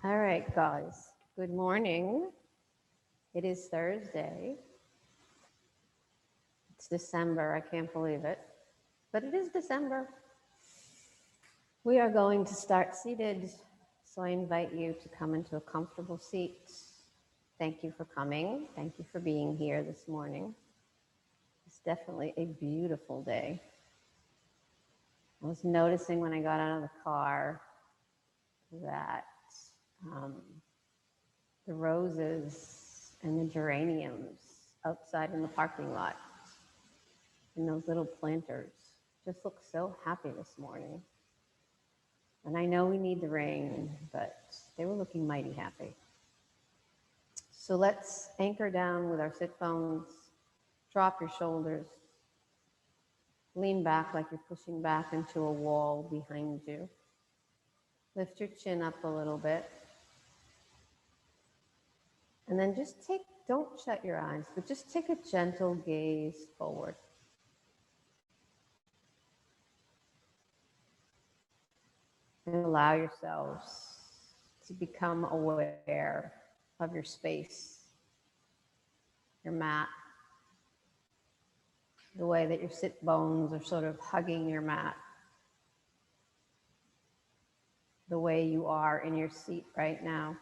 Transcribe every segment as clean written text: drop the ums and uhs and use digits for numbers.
All right, guys. Good morning. It is Thursday. It's December. I can't believe it, but it is December. We are going to start seated, so I invite you to come into a comfortable seat. Thank you for coming. Thank you for being here this morning. It's definitely a beautiful day. I was noticing when I got out of the car that the roses and the geraniums outside in the parking lot and those little planters just look so happy this morning. And I know we need the rain, but they were looking mighty happy. So let's anchor down with our sit bones, drop your shoulders, lean back like you're pushing back into a wall behind you. Lift your chin up a little bit. And then just don't shut your eyes, but just take a gentle gaze forward. And allow yourselves to become aware of your space, your mat, the way that your sit bones are sort of hugging your mat, the way you are in your seat right now.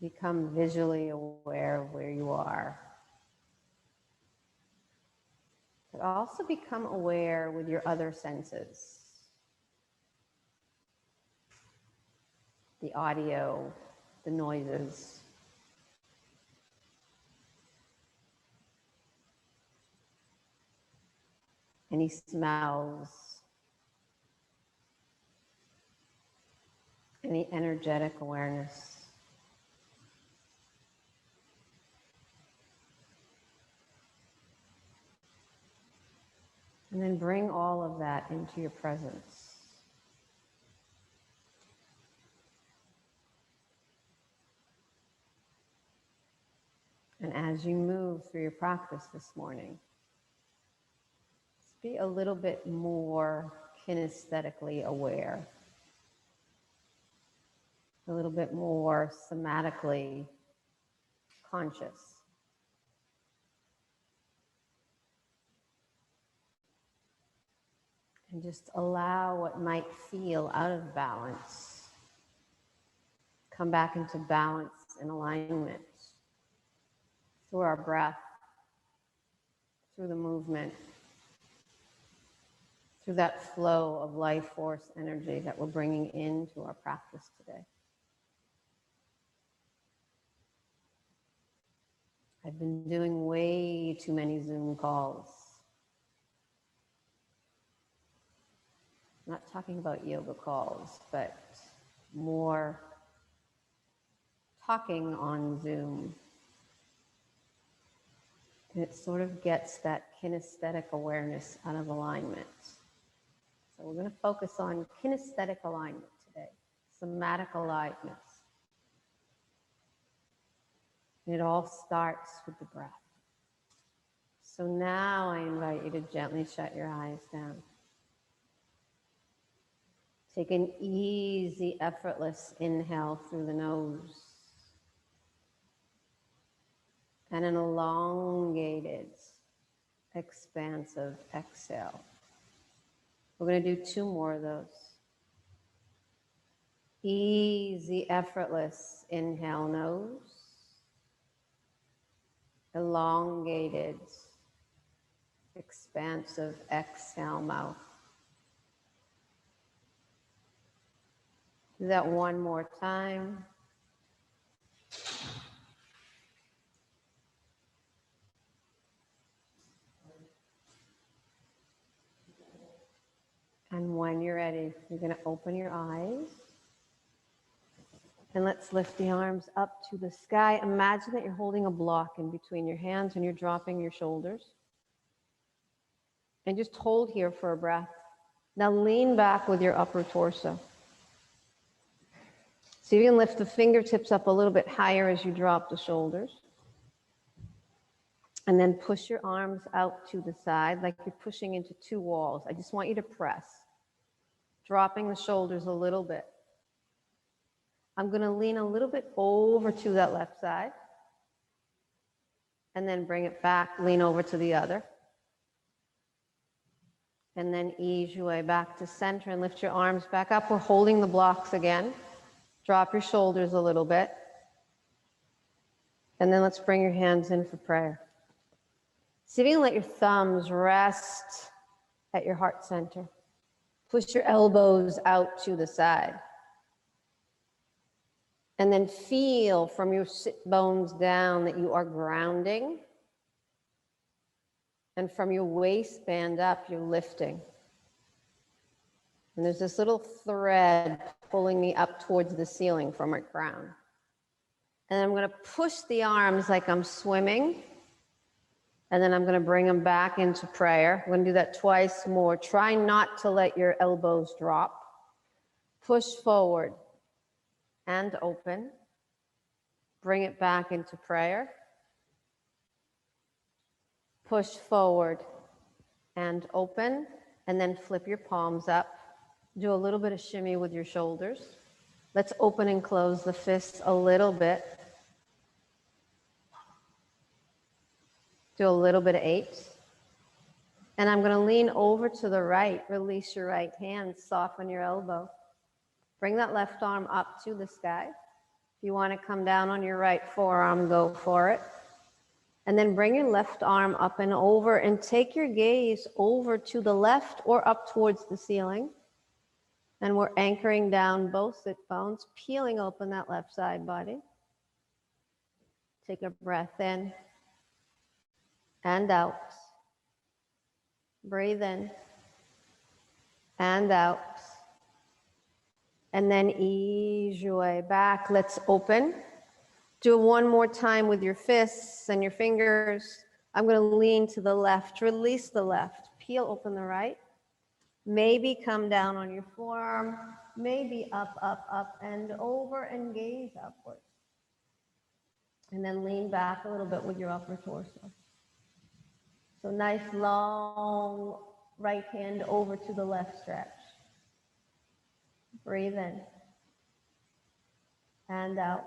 Become visually aware of where you are. But also become aware with your other senses. The audio, the noises. Any smells. Any energetic awareness. And then bring all of that into your presence. And as you move through your practice this morning, just be a little bit more kinesthetically aware, a little bit more somatically conscious. And just allow what might feel out of balance. Come back into balance and alignment through our breath, through the movement, through that flow of life force energy that we're bringing into our practice today. I've been doing way too many Zoom calls. I'm not talking about yoga calls, but more talking on Zoom. And it sort of gets that kinesthetic awareness out of alignment. So we're going to focus on kinesthetic alignment today, somatic alignment. And it all starts with the breath. So now I invite you to gently shut your eyes down. Take an easy, effortless inhale through the nose. And an elongated, expansive exhale. We're going to do 2 more of those. Easy, effortless inhale, nose. Elongated, expansive exhale, mouth. Do that 1 more time. And when you're ready, you're going to open your eyes. And let's lift the arms up to the sky. Imagine that you're holding a block in between your hands and you're dropping your shoulders. And just hold here for a breath. Now lean back with your upper torso. So you can lift the fingertips up a little bit higher as you drop the shoulders. And then push your arms out to the side like you're pushing into 2 walls. I just want you to press. dropping the shoulders a little bit. I'm going to lean a little bit over to that left side and then bring it back, lean over to the other. And then ease your way back to center and lift your arms back up. We're holding the blocks again. Drop your shoulders a little bit. And then let's bring your hands in for prayer. See if you can let your thumbs rest at your heart center. Push your elbows out to the side. And then feel from your sit bones down that you are grounding. And from your waistband up, you're lifting. And there's this little thread pulling me up towards the ceiling from my crown. And I'm going to push the arms like I'm swimming. And then I'm going to bring them back into prayer. We're going to do that twice more. Try not to let your elbows drop. Push forward and open. Bring it back into prayer. Push forward and open. And then flip your palms up. Do a little bit of shimmy with your shoulders. Let's open and close the fists a little bit. Do a little bit of 8. And I'm going to lean over to the right. Release your right hand. Soften your elbow. Bring that left arm up to the sky. If you want to come down on your right forearm, go for it. And then bring your left arm up and over and take your gaze over to the left or up towards the ceiling. And we're anchoring down both sit bones, peeling open that left side body. Take a breath in and out. Breathe in and out. And then ease your way back. Let's open. Do it one more time with your fists and your fingers. I'm going to lean to the left. Release the left. Peel open the right. Maybe come down on your forearm. Maybe up, up, up, and over and gaze upwards. And then lean back a little bit with your upper torso. So nice long right hand over to the left stretch. Breathe in and out.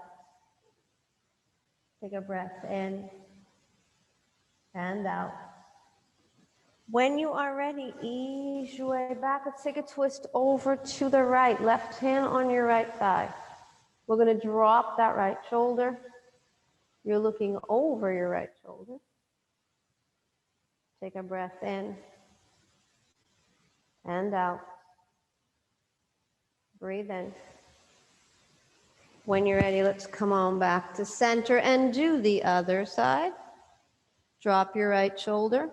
Take a breath in and out. When you are ready, ease your way back. Let's take a twist over to the right. Left hand on your right thigh. We're going to drop that right shoulder. You're looking over your right shoulder. Take a breath in and out. Breathe in. When you're ready, let's come on back to center and do the other side. Drop your right shoulder.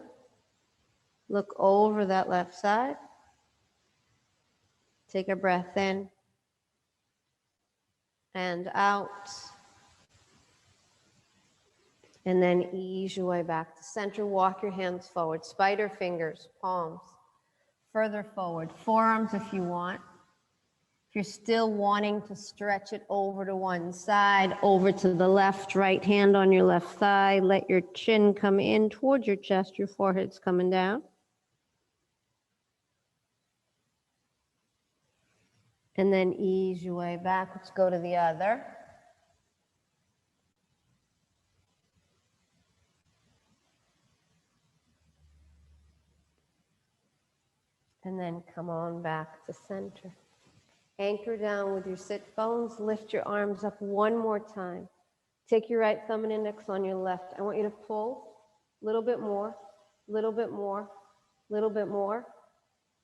Look over that left side. Take a breath in and out. And then ease your way back to center. Walk your hands forward. Spider fingers, palms. Further forward. Forearms if you want. If you're still wanting to stretch it over to one side, over to the left, right hand on your left thigh. Let your chin come in towards your chest. Your forehead's coming down. And then ease your way back. Let's go to the other. And then come on back to center. Anchor down with your sit bones. Lift your arms up one more time. Take your right thumb and index on your left. I want you to pull a little bit more, little bit more, little bit more.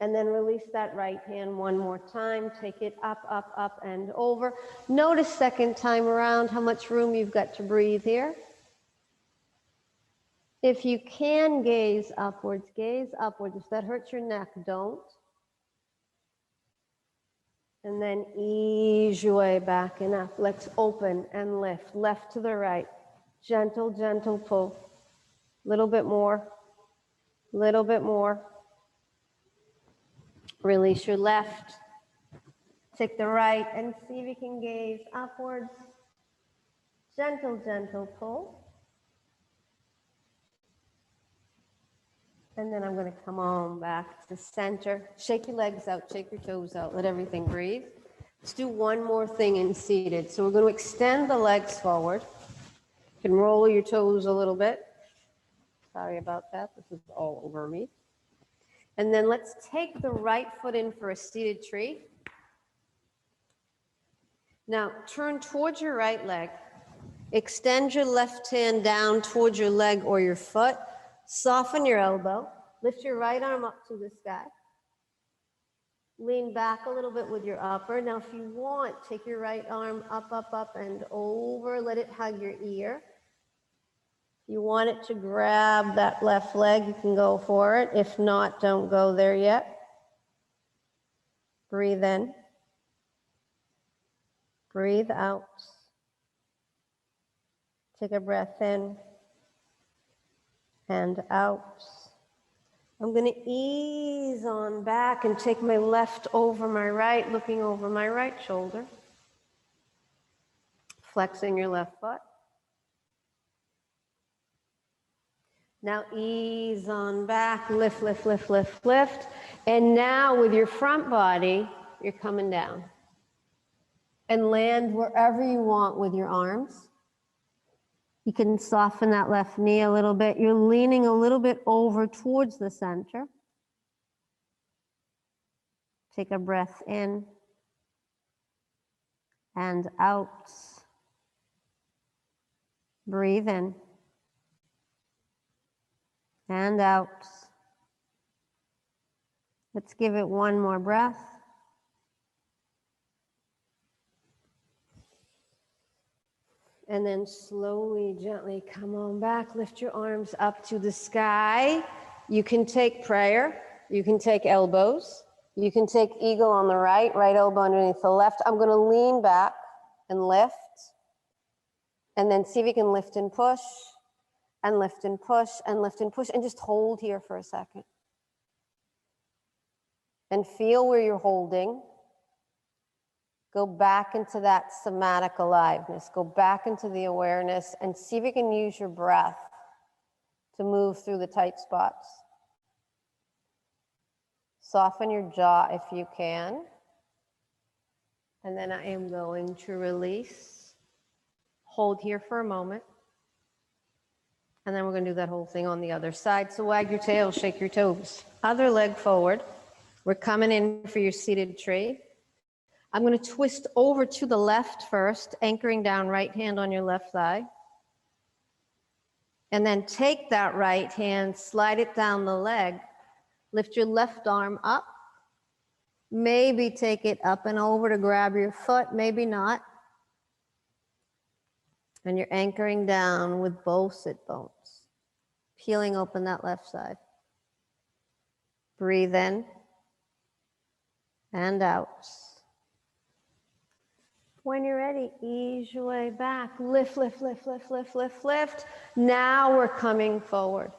And then release that right hand one more time. Take it up, up, up, and over. Notice second time around how much room you've got to breathe here. If you can gaze upwards, gaze upwards. If that hurts your neck, don't. And then ease your way back and up. Let's open and lift. Left to the right. Gentle, gentle pull. Little bit more. Little bit more. Release your left. Take the right and see if you can gaze upwards. Gentle, gentle pull. And then I'm going to come on back to center. Shake your legs out, shake your toes out, let everything breathe. Let's do one more thing in seated. So we're going to extend the legs forward. You can roll your toes a little bit. Sorry about that. This is all over me. And then let's take the right foot in for a seated tree. Now turn towards your right leg. Extend your left hand down towards your leg or your foot. Soften your elbow. Lift your right arm up to the sky. Lean back a little bit with your upper. Now, if you want, take your right arm up, up, up, and over. Let it hug your ear. If you want it to grab that left leg, you can go for it. If not, don't go there yet. Breathe in. Breathe out. Take a breath in and out. I'm going to ease on back and take my left over my right, looking over my right shoulder. Flexing your left foot. Now ease on back, lift, lift, lift, lift, lift. And now with your front body, you're coming down. And land wherever you want with your arms. You can soften that left knee a little bit. You're leaning a little bit over towards the center. Take a breath in and out. Breathe in and out. Let's give it one more breath. And then slowly, gently come on back. Lift your arms up to the sky. You can take prayer. You can take elbows. You can take eagle on the right, right elbow underneath the left. I'm going to lean back and lift. And then see if you can lift and push, and lift and push, and lift and push, and just hold here for a second. And feel where you're holding. Go back into that somatic aliveness. Go back into the awareness and see if you can use your breath to move through the tight spots. Soften your jaw if you can. And then I am going to release. Hold here for a moment. And then we're going to do that whole thing on the other side. So wag your tail, shake your toes. Other leg forward. We're coming in for your seated tree. I'm going to twist over to the left first, anchoring down right hand on your left thigh. And then take that right hand, slide it down the leg. Lift your left arm up. Maybe take it up and over to grab your foot, maybe not. And you're anchoring down with both sit bones. Peeling open that left side. Breathe in and out. When you're ready, ease your way back. Lift, lift, lift, lift, lift, lift, lift. Now we're coming forward.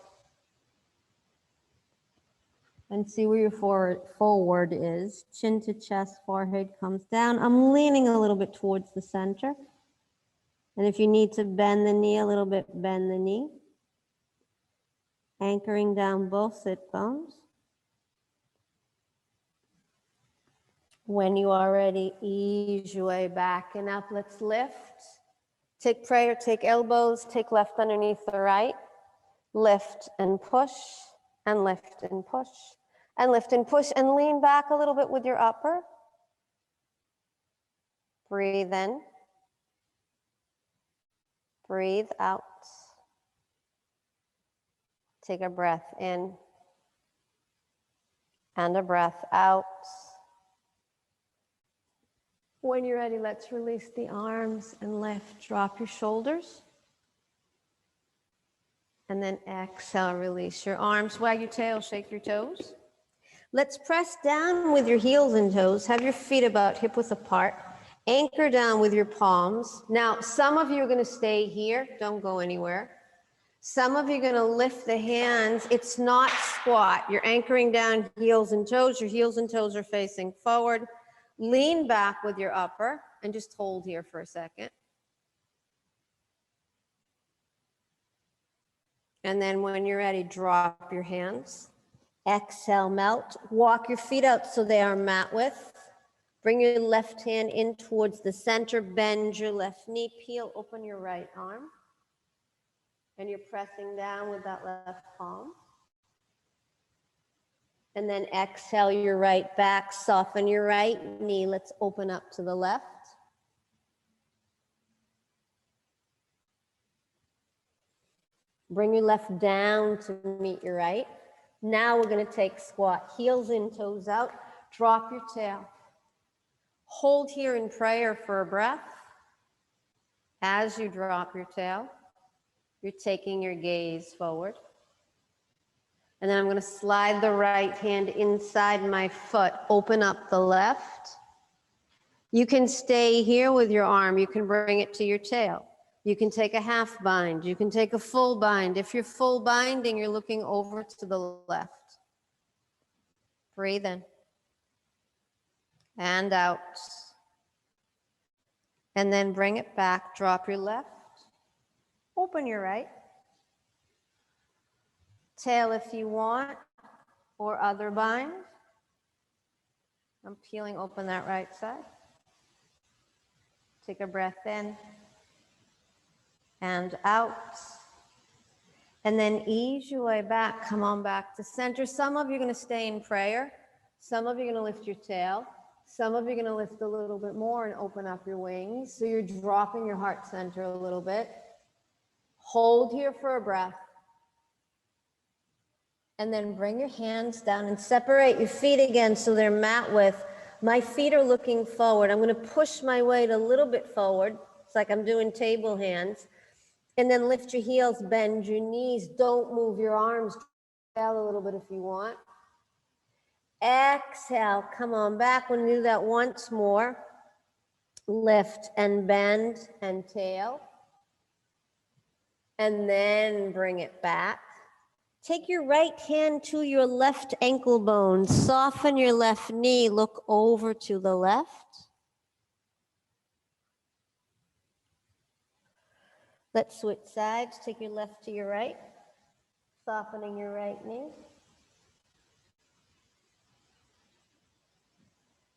And see where your forward is. Chin to chest, forehead comes down. I'm leaning a little bit towards the center. And if you need to bend the knee a little bit, bend the knee. Anchoring down both sit bones. When you are ready, ease your way back and up. Let's lift. Take prayer, take elbows, take left underneath the right. Lift and push, and lift and push, and lift and push, and lean back a little bit with your upper. Breathe in. Breathe out. Take a breath in and a breath out. When you're ready, let's release the arms and lift. Drop your shoulders. And then exhale, release your arms. Wag your tail, shake your toes. Let's press down with your heels and toes. Have your feet about hip width apart. Anchor down with your palms. Now, some of you are going to stay here. Don't go anywhere. Some of you are going to lift the hands. It's not squat. You're anchoring down heels and toes. Your heels and toes are facing forward. Lean back with your upper and just hold here for a second. And then when you're ready, drop your hands. Exhale, melt. Walk your feet out so they are mat width. Bring your left hand in towards the center. Bend your left knee. Peel open your right arm. And you're pressing down with that left palm. And then exhale your right back. Soften your right knee. Let's open up to the left. Bring your left down to meet your right. Now we're going to take squat. Heels in, toes out. Drop your tail. Hold here in prayer for a breath. As you drop your tail, you're taking your gaze forward. And then I'm going to slide the right hand inside my foot. Open up the left. You can stay here with your arm. You can bring it to your tail. You can take a half bind. You can take a full bind. If you're full binding, you're looking over to the left. Breathe in. And out. And then bring it back. Drop your left. Open your right. Tail if you want, or other bind. I'm peeling open that right side. Take a breath in. And out. And then ease your way back. Come on back to center. Some of you are going to stay in prayer. Some of you are going to lift your tail. Some of you are going to lift a little bit more and open up your wings. So you're dropping your heart center a little bit. Hold here for a breath. And then bring your hands down and separate your feet again so they're mat width. My feet are looking forward. I'm going to push my weight a little bit forward. It's like I'm doing table hands. And then lift your heels, bend your knees. Don't move your arms. Exhale a little bit if you want. Exhale, come on back. We'll do that once more. Lift and bend and tail. And then bring it back. Take your right hand to your left ankle bone. Soften your left knee. Look over to the left. Let's switch sides. Take your left to your right. Softening your right knee.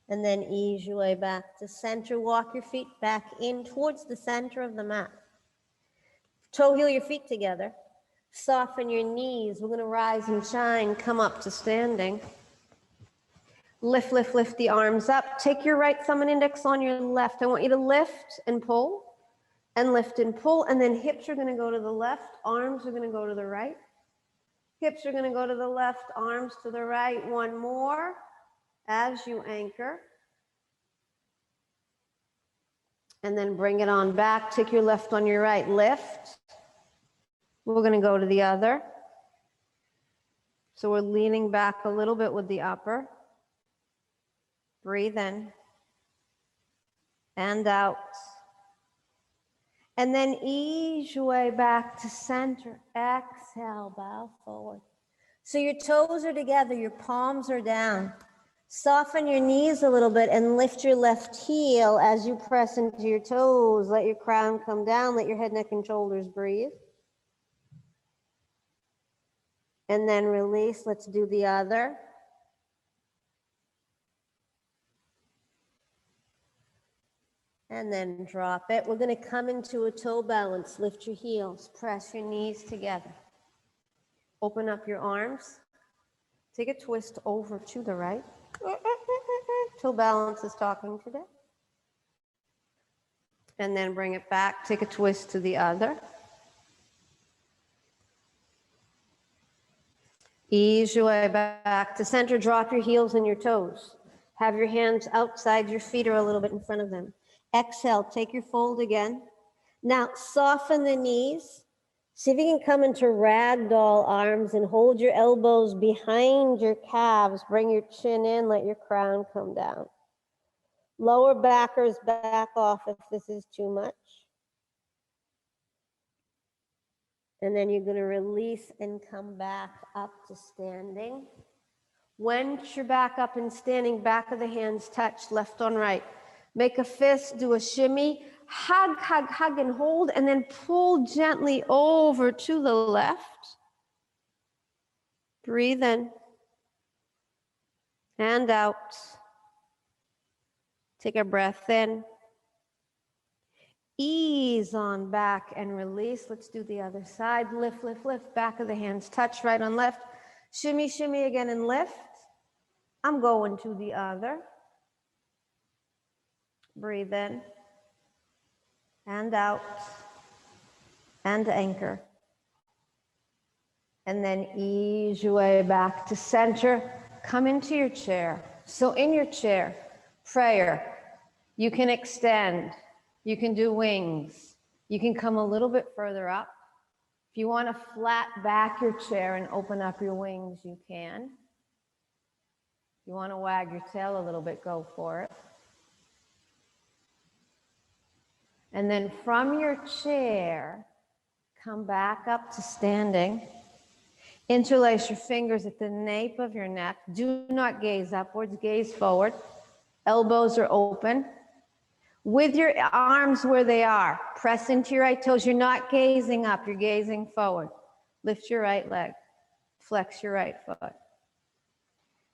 And then ease your way back to center. Walk your feet back in towards the center of the mat. Toe heel your feet together. Soften your knees. We're going to rise and shine. Come up to standing. Lift, lift, lift the arms up. Take your right thumb and index on your left. I want you to lift and pull. And lift and pull, and then hips are going to go to the left, arms are going to go to the right. Hips are going to go to the left, arms to the right. One more as you anchor. And then bring it on back. Take your left on your right, lift. We're going to go to the other. So we're leaning back a little bit with the upper. Breathe in. And out. And then ease your way back to center. Exhale, bow forward. So your toes are together, your palms are down. Soften your knees a little bit and lift your left heel as you press into your toes. Let your crown come down. Let your head, neck, and shoulders breathe. And then release. Let's do the other. And then drop it. We're going to come into a toe balance. Lift your heels. Press your knees together. Open up your arms. Take a twist over to the right. Toe balance is talking today. And then bring it back. Take a twist to the other. Ease your way back to center. Drop your heels and your toes. Have your hands outside your feet or a little bit in front of them. Exhale, take your fold again. Now soften the knees. See if you can come into ragdoll arms and hold your elbows behind your calves. Bring your chin in, let your crown come down. Lower backers back off if this is too much. And then you're going to release and come back up to standing. Once you're back up and standing, back of the hands touch, left on right. Make a fist, do a shimmy, hug, hug, hug, and hold, and then pull gently over to the left. Breathe in and out. Take a breath in. Ease on back and release. Let's do the other side. Lift, lift, lift. Back of the hands touch, right on left. Shimmy, shimmy again and lift. I'm going to the other. Breathe in and out and anchor. And then ease your way back to center. Come into your chair. So in your chair, prayer. You can extend. You can do wings. You can come a little bit further up. If you want to flat back your chair and open up your wings, you can. If you want to wag your tail a little bit, go for it. And then from your chair, come back up to standing. Interlace your fingers at the nape of your neck. Do not gaze upwards, gaze forward. Elbows are open. With your arms where they are, press into your right toes. You're not gazing up, you're gazing forward. Lift your right leg, flex your right foot.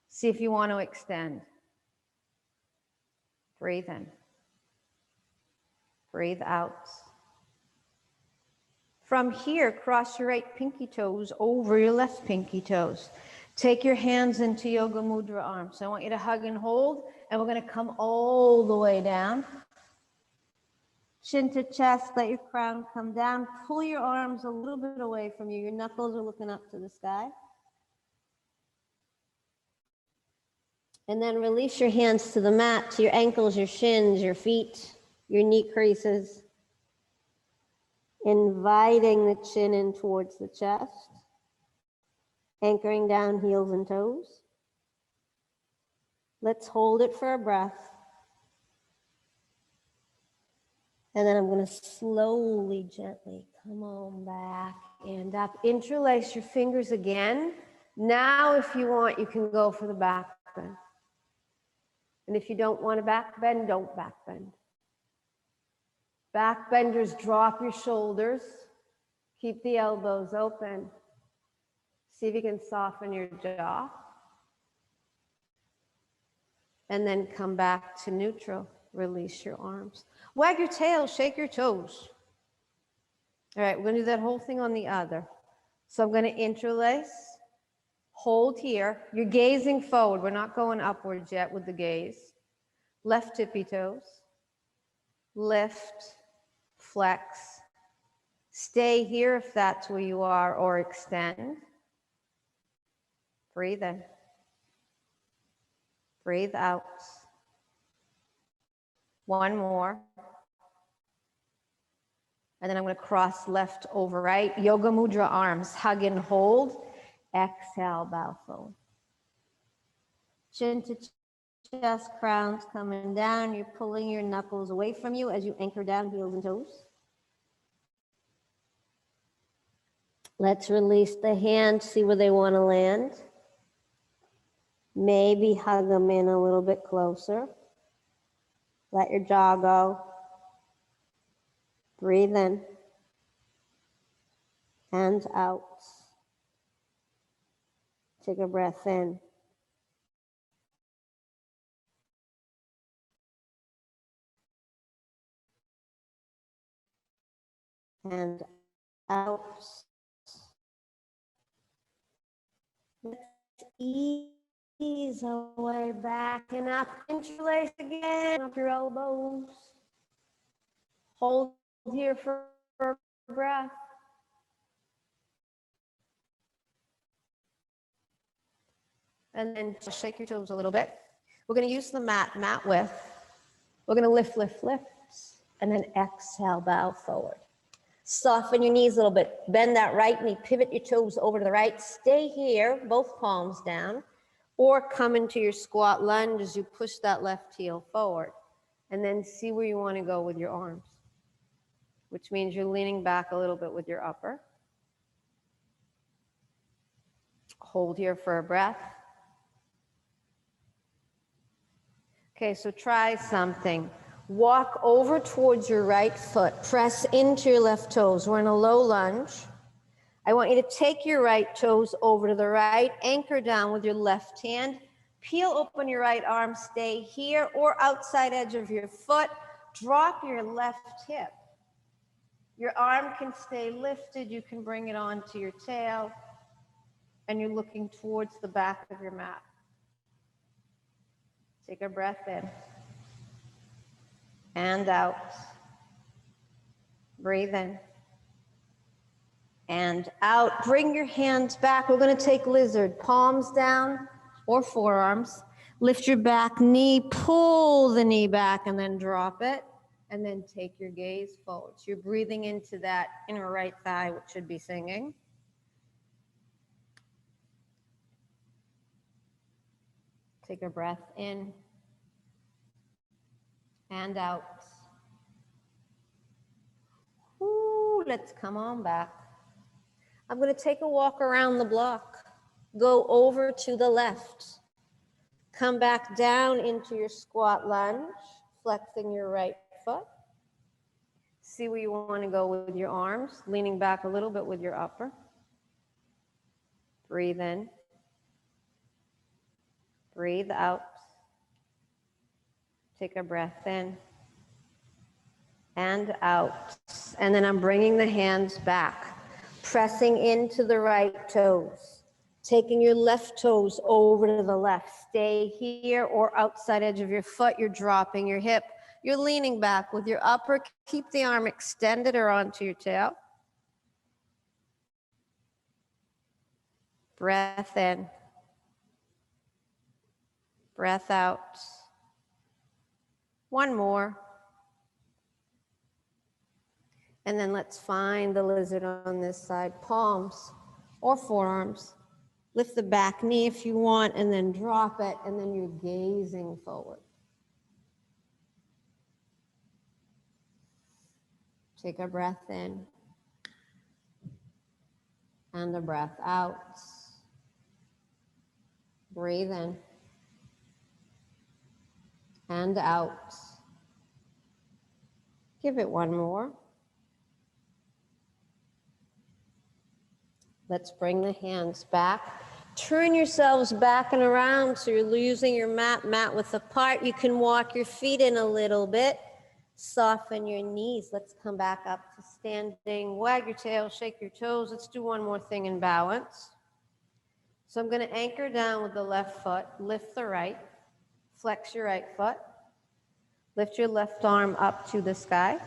See if you want to extend. Breathe in. Breathe out. From here, cross your right pinky toes over your left pinky toes. Take your hands into Yoga Mudra arms. So I want you to hug and hold, and we're going to come all the way down. Chin to chest, let your crown come down. Pull your arms a little bit away from you. Your knuckles are looking up to the sky. And then release your hands to the mat, to your ankles, your shins, your feet, your knee creases. Inviting the chin in towards the chest. Anchoring down heels and toes. Let's hold it for a breath. And then I'm going to slowly, gently come on back and up. Interlace your fingers again. Now, if you want, you can go for the back bend. And if you don't want to back bend, don't back bend. Back benders, drop your shoulders. Keep the elbows open. See if you can soften your jaw. And then come back to neutral. Release your arms. Wag your tail, shake your toes. All right, we're going to do that whole thing on the other. So I'm going to interlace, hold here. You're gazing forward. We're not going upwards yet with the gaze. Left tippy toes. Lift, flex. Stay here if that's where you are, or extend. Breathe in. Breathe out. One more. And then I'm going to cross left over right. Yoga Mudra arms. Hug and hold. Exhale, bow forward. Chin to chest, crowns coming down. You're pulling your knuckles away from you as you anchor down heels and toes. Let's release the hands, see where they want to land. Maybe hug them in a little bit closer. Let your jaw go. Breathe in. Hands out. Take a breath in. And out. Let's ease away back and up. Interlace again. Up your elbows. Hold here for a breath. And then just shake your toes a little bit. We're going to use the mat width. We're going to lift, lift, lift. And then exhale, bow forward. Soften your knees a little bit. Bend that right knee. Pivot your toes over to the right. Stay here, both palms down. Or come into your squat lunge as you push that left heel forward. And then see where you want to go with your arms. Which means you're leaning back a little bit with your upper. Hold here for a breath. Okay, so try something. Walk over towards your right foot. Press into your left toes. We're in a low lunge. I want you to take your right toes over to the right, anchor down with your left hand, peel open your right arm, stay here or outside edge of your foot, drop your left hip. Your arm can stay lifted, you can bring it onto your tail, and you're looking towards the back of your mat. Take a breath in and out. Breathe in and out. Bring your hands back. We're going to take lizard, palms down or forearms. Lift your back knee, pull the knee back, and then drop it. And then take your gaze forward. So you're breathing into that inner right thigh, which should be singing. Take a breath in and out. Ooh, let's come on back. I'm going to take a walk around the block. Go over to the left. Come back down into your squat lunge, flexing your right foot. See where you want to go with your arms, leaning back a little bit with your upper. Breathe in. Breathe out. Take a breath in and out. And then I'm bringing the hands back, pressing into the right toes, taking your left toes over to the left. Stay here or outside edge of your foot. You're dropping your hip. You're leaning back with your upper. Keep the arm extended or onto your tail. Breath in. Breath out. One more. And then let's find the lizard on this side. Palms or forearms. Lift the back knee if you want, and then drop it, and then you're gazing forward. Take a breath in and a breath out. Breathe in and out. Give it one more. Let's bring the hands back. Turn yourselves back and around so you're using your mat width apart. You can walk your feet in a little bit. Soften your knees. Let's come back up to standing. Wag your tail, shake your toes. Let's do one more thing in balance. So I'm going to anchor down with the left foot. Lift the right. Flex your right foot. Lift your left arm up to the sky.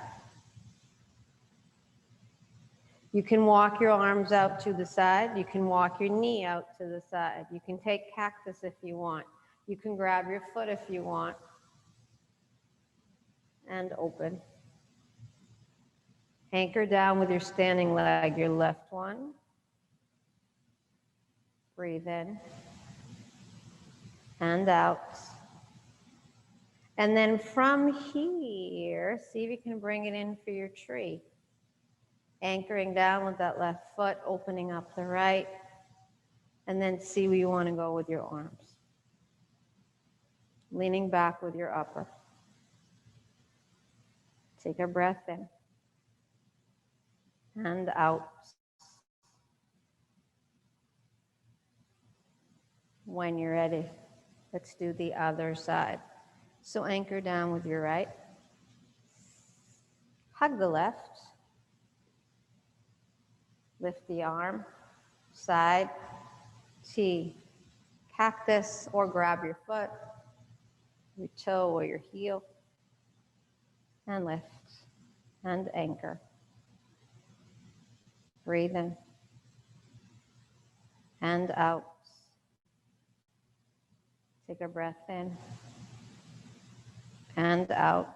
You can walk your arms out to the side. You can walk your knee out to the side. You can take cactus if you want. You can grab your foot if you want. And open. Anchor down with your standing leg, your left one. Breathe in and out. And then from here, see if you can bring it in for your tree. Anchoring down with that left foot, opening up the right, and then see where you want to go with your arms. Leaning back with your upper. Take a breath in and out. When you're ready, let's do the other side. So anchor down with your right. Hug the left. Lift the arm, side, T, cactus, or grab your foot, your toe or your heel, and lift, and anchor. Breathe in, and out. Take a breath in, and out.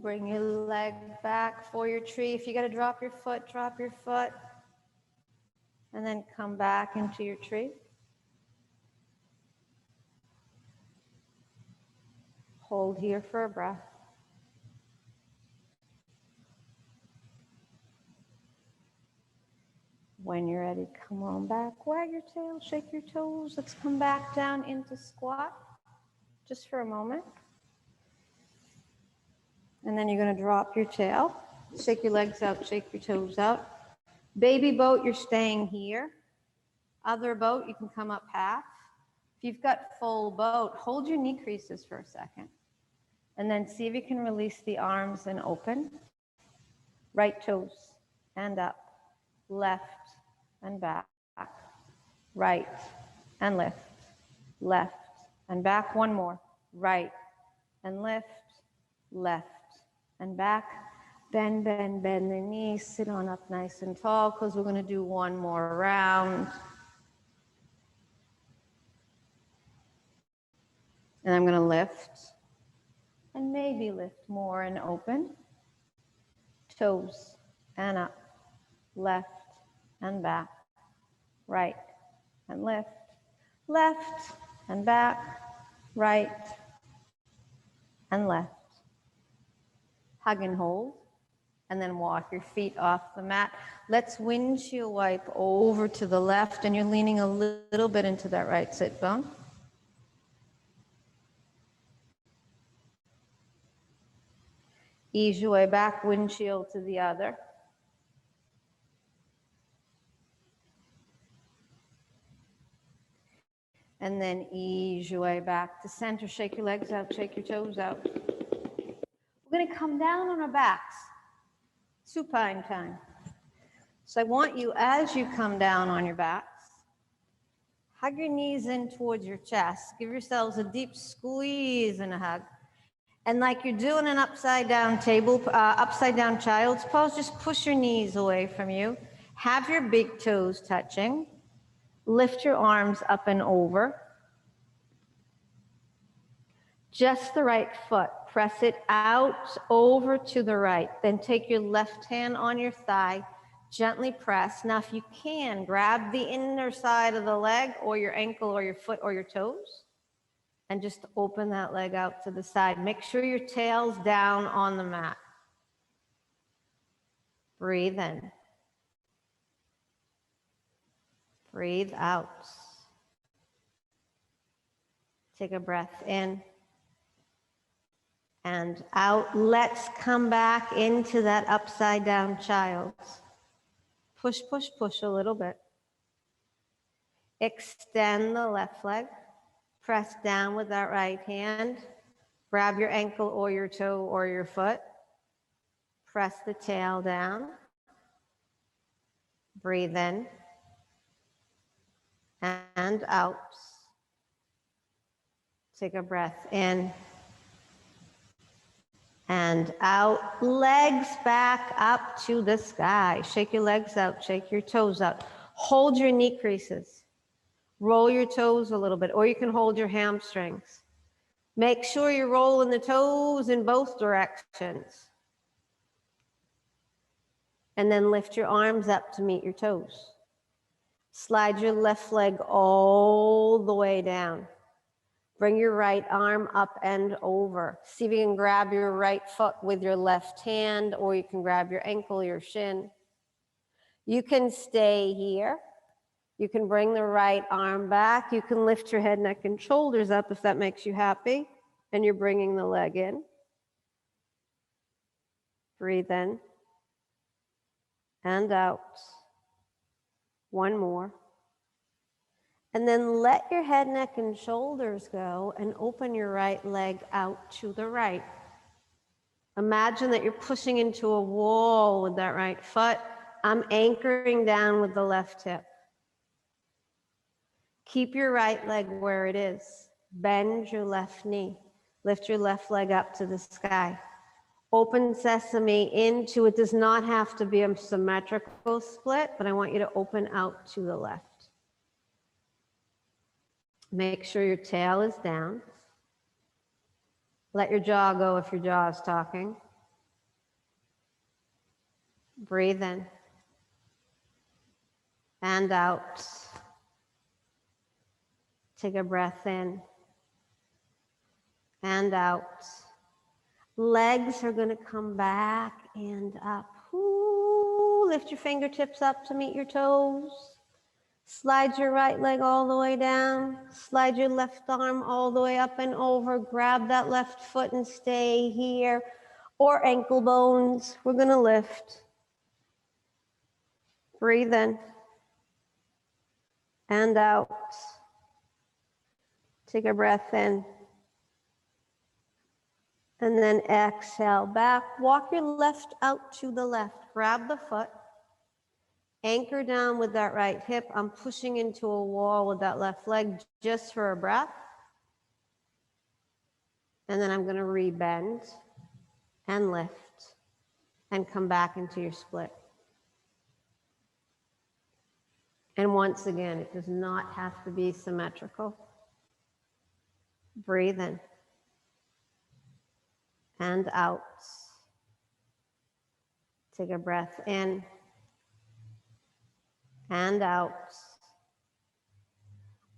Bring your leg back for your tree. If you got to drop your foot, drop your foot. And then come back into your tree. Hold here for a breath. When you're ready, come on back. Wag your tail, shake your toes. Let's come back down into squat just for a moment. And then you're going to drop your tail. Shake your legs out, shake your toes out. Baby boat, you're staying here. Other boat, you can come up half. If you've got full boat, hold your knee creases for a second. And then see if you can release the arms and open. Right toes and up. Left and back. Right and lift. Left and back. One more. Right and lift. Left and back. Bend, bend, bend the knees. Sit on up nice and tall because we're going to do one more round. And I'm going to lift and maybe lift more and open. Toes and up. Left and back. Right and lift. Left and back. Right and left. Hug and hold. And then walk your feet off the mat. Let's windshield wipe over to the left, and you're leaning a little bit into that right sit bone. Ease your way back, windshield to the other. And then ease your way back to center. Shake your legs out, shake your toes out. We're going to come down on our backs. Supine time. So I want you, as you come down on your backs, hug your knees in towards your chest. Give yourselves a deep squeeze and a hug. And like you're doing an upside down child's pose, just push your knees away from you. Have your big toes touching. Lift your arms up and over. Just the right foot. Press it out over to the right. Then take your left hand on your thigh. Gently press. Now, if you can, grab the inner side of the leg or your ankle or your foot or your toes and just open that leg out to the side. Make sure your tail's down on the mat. Breathe in. Breathe out. Take a breath in and out. Let's come back into that upside down child. Push, push, push a little bit. Extend the left leg. Press down with that right hand. Grab your ankle or your toe or your foot. Press the tail down. Breathe in and out. Take a breath in and out. Legs back up to the sky. Shake your legs out, shake your toes out. Hold your knee creases. Roll your toes a little bit, or you can hold your hamstrings. Make sure you're rolling the toes in both directions. And then lift your arms up to meet your toes. Slide your left leg all the way down. Bring your right arm up and over. See if you can grab your right foot with your left hand, or you can grab your ankle or your shin. You can stay here. You can bring the right arm back. You can lift your head, neck, and shoulders up if that makes you happy. And you're bringing the leg in. Breathe in and out. One more. And then let your head, neck, and shoulders go and open your right leg out to the right. Imagine that you're pushing into a wall with that right foot. I'm anchoring down with the left hip. Keep your right leg where it is. Bend your left knee. Lift your left leg up to the sky. Open sesame into, it does not have to be a symmetrical split, but I want you to open out to the left. Make sure your tail is down. Let your jaw go if your jaw is talking. Breathe in and out. Take a breath in and out. Legs are going to come back and up. Ooh, lift your fingertips up to meet your toes. Slide your right leg all the way down. Slide your left arm all the way up and over. Grab that left foot and stay here. or ankle bones. We're going to lift. Breathe in and out. Take a breath in. And then exhale back. Walk your left out to the left. Grab the foot. Anchor down with that right hip. I'm pushing into a wall with that left leg just for a breath. And then I'm going to rebend and lift and come back into your split. And once again, it does not have to be symmetrical. Breathe in and out. Take a breath in and out.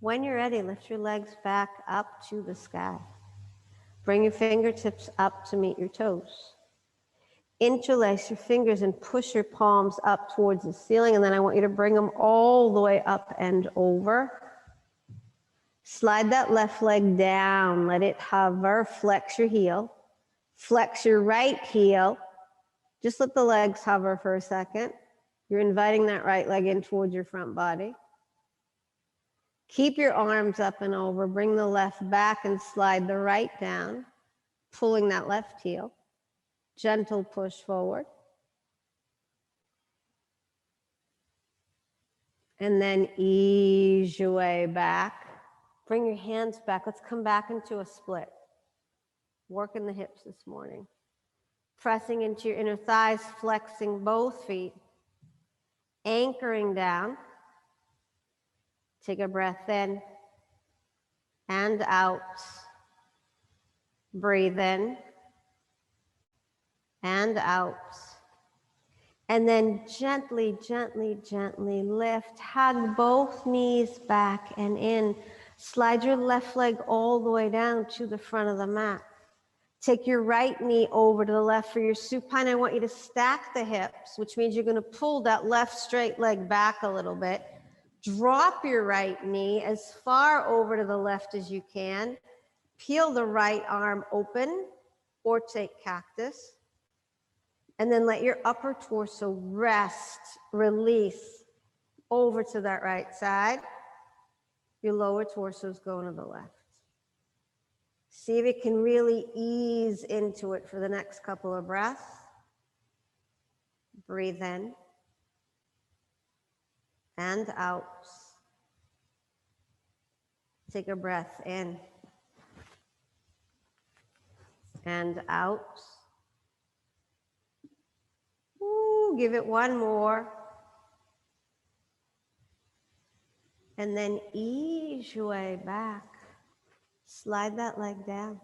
When you're ready, lift your legs back up to the sky. Bring your fingertips up to meet your toes. Interlace your fingers and push your palms up towards the ceiling, and then I want you to bring them all the way up and over. Slide that left leg down, let it hover, flex your heel. Flex your right heel. Just let the legs hover for a second. You're inviting that right leg in towards your front body. Keep your arms up and over. Bring the left back and slide the right down, pulling that left heel. Gentle push forward. And then ease your way back. Bring your hands back. Let's come back into a split. Working the hips this morning. Pressing into your inner thighs, flexing both feet. Anchoring down. Take a breath in and out. Breathe in and out. And then gently, gently, gently lift. Hug both knees back and in. Slide your left leg all the way down to the front of the mat. Take your right knee over to the left for your supine. I want you to stack the hips, which means you're going to pull that left straight leg back a little bit. Drop your right knee as far over to the left as you can. Peel the right arm open or take cactus. And then let your upper torso rest, release over to that right side. Your lower torso is going to the left. See if you can really ease into it for the next couple of breaths. Breathe in and out. Take a breath in and out. Ooh, give it one more. And then ease your way back. Slide that leg down.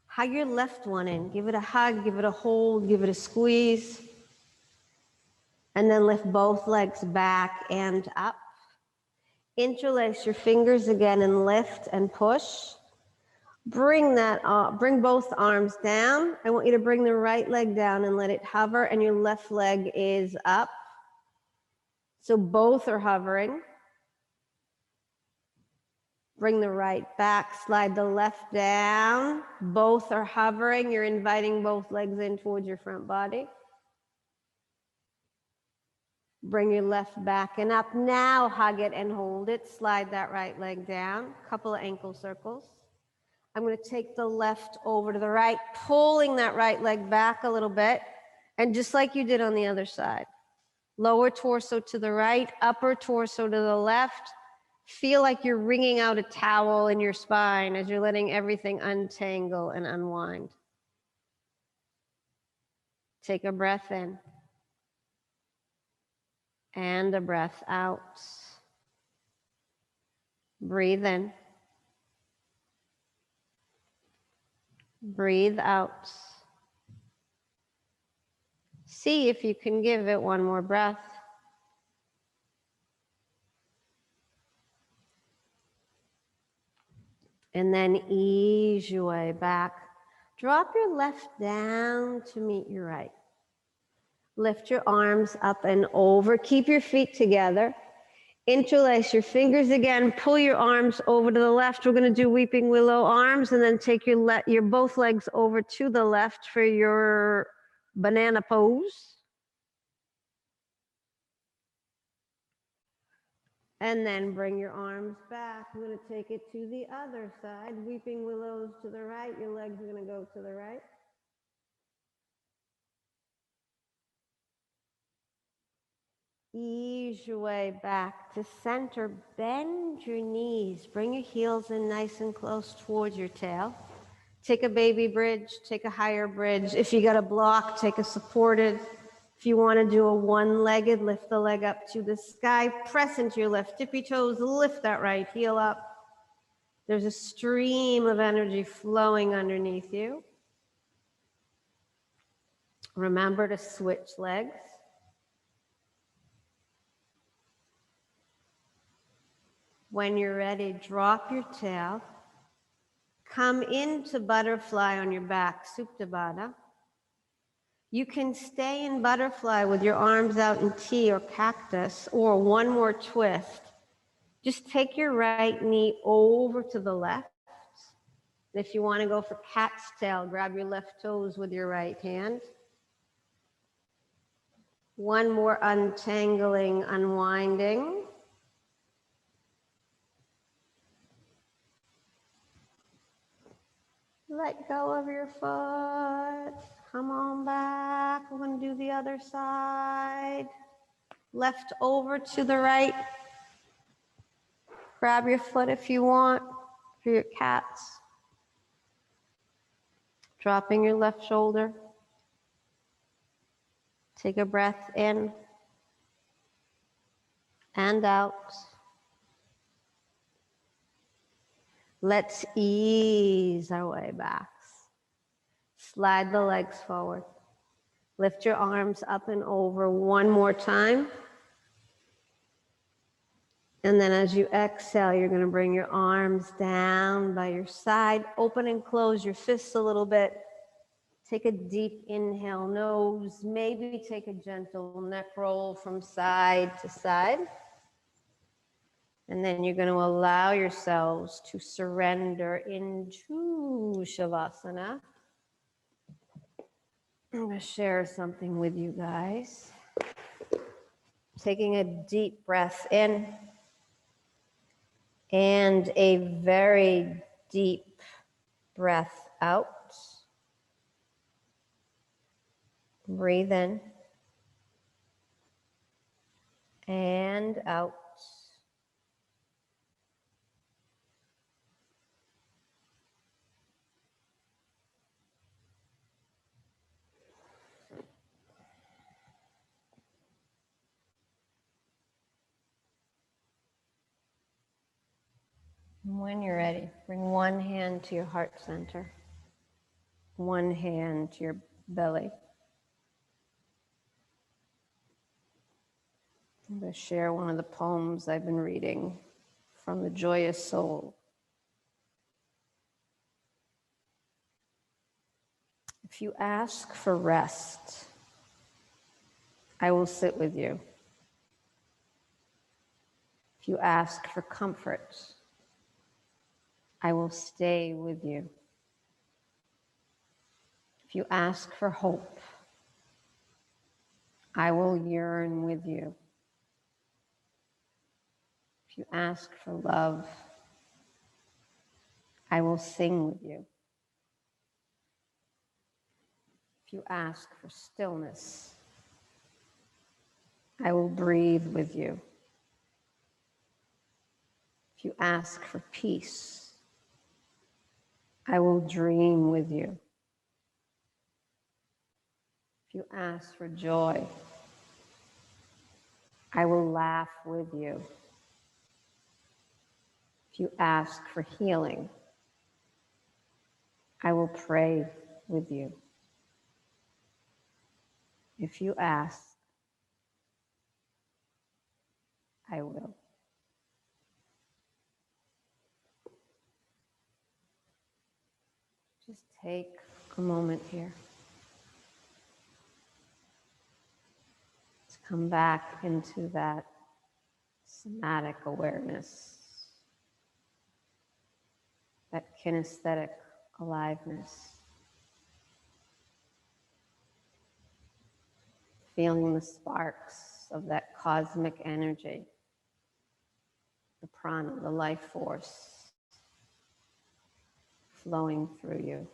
Hug your left one in. Give it a hug, give it a hold, give it a squeeze. And then lift both legs back and up. Interlace your fingers again and lift and push. Bring both arms down. I want you to bring the right leg down and let it hover, and your left leg is up. So both are hovering. Bring the right back, slide the left down. Both are hovering. You're inviting both legs in towards your front body. Bring your left back and up. Now hug it and hold it. Slide that right leg down. Couple of ankle circles. I'm going to take the left over to the right, pulling that right leg back a little bit. And just like you did on the other side. Lower torso to the right, upper torso to the left. Feel like you're wringing out a towel in your spine as you're letting everything untangle and unwind. Take a breath in. And a breath out. Breathe in. Breathe out. See if you can give it one more breath. And then ease your way back. Drop your left down to meet your right. Lift your arms up and over. Keep your feet together. Interlace your fingers again. Pull your arms over to the left. We're going to do weeping willow arms, and then take your both legs over to the left for your banana pose. And then bring your arms back. We're going to take it to the other side. Weeping willows to the right. Your legs are going to go to the right. Ease your way back to center. Bend your knees. Bring your heels in nice and close towards your tail. Take a baby bridge. Take a higher bridge. If you got a block, take a supported. If you want to do a one-legged, lift the leg up to the sky. Press into your left tippy toes. Lift that right heel up. There's a stream of energy flowing underneath you. Remember to switch legs. When you're ready, drop your tail. Come into butterfly on your back, Supta Baddha. You can stay in butterfly with your arms out in T or cactus, or one more twist. Just take your right knee over to the left. If you want to go for cat's tail, grab your left toes with your right hand. One more untangling, unwinding. Let go of your foot. Come on back. We're going to do the other side. Left over to the right. Grab your foot if you want for your cats. Dropping your left shoulder. Take a breath in and out. Let's ease our way back. Slide the legs forward. Lift your arms up and over one more time. And then as you exhale, you're going to bring your arms down by your side. Open and close your fists a little bit. Take a deep inhale, nose. Maybe take a gentle neck roll from side to side. And then you're going to allow yourselves to surrender into Shavasana. I'm going to share something with you guys. Taking a deep breath in and a very deep breath out. Breathe in and out. When you're ready, bring one hand to your heart center, one hand to your belly. I'm going to share one of the poems I've been reading from The Joyous Soul. If you ask for rest, I will sit with you. If you ask for comfort, I will stay with you. If you ask for hope, I will yearn with you. If you ask for love, I will sing with you. If you ask for stillness, I will breathe with you. If you ask for peace, I will dream with you. If you ask for joy, I will laugh with you. If you ask for healing, I will pray with you. If you ask, I will. Just take a moment here to come back into that somatic awareness, that kinesthetic aliveness. Feeling the sparks of that cosmic energy, the prana, the life force flowing through you.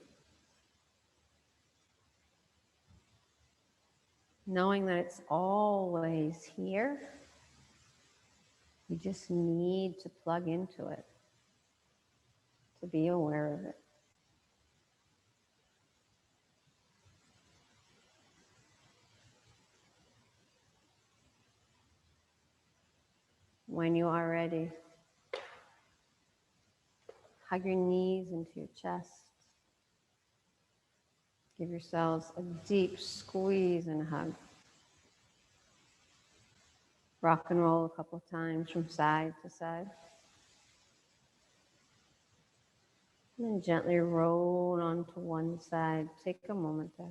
Knowing that it's always here, you just need to plug into it, to be aware of it. When you are ready, hug your knees into your chest. Give yourselves a deep squeeze and hug. Rock and roll a couple of times from side to side. And then gently roll onto one side. Take a moment there.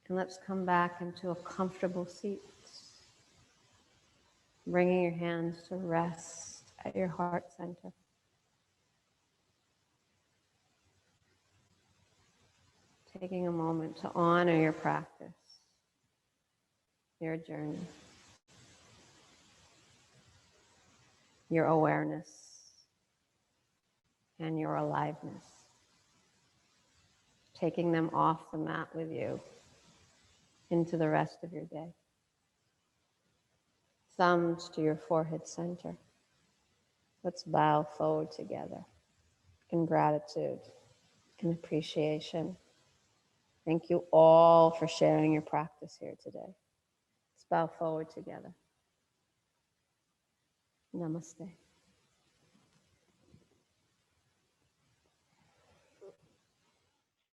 And let's come back into a comfortable seat. Bringing your hands to rest at your heart center. Taking a moment to honor your practice, your journey, your awareness, and your aliveness. Taking them off the mat with you into the rest of your day. Thumbs to your forehead center. Let's bow forward together in gratitude and appreciation. Thank you all for sharing your practice here today. Let's bow forward together. Namaste.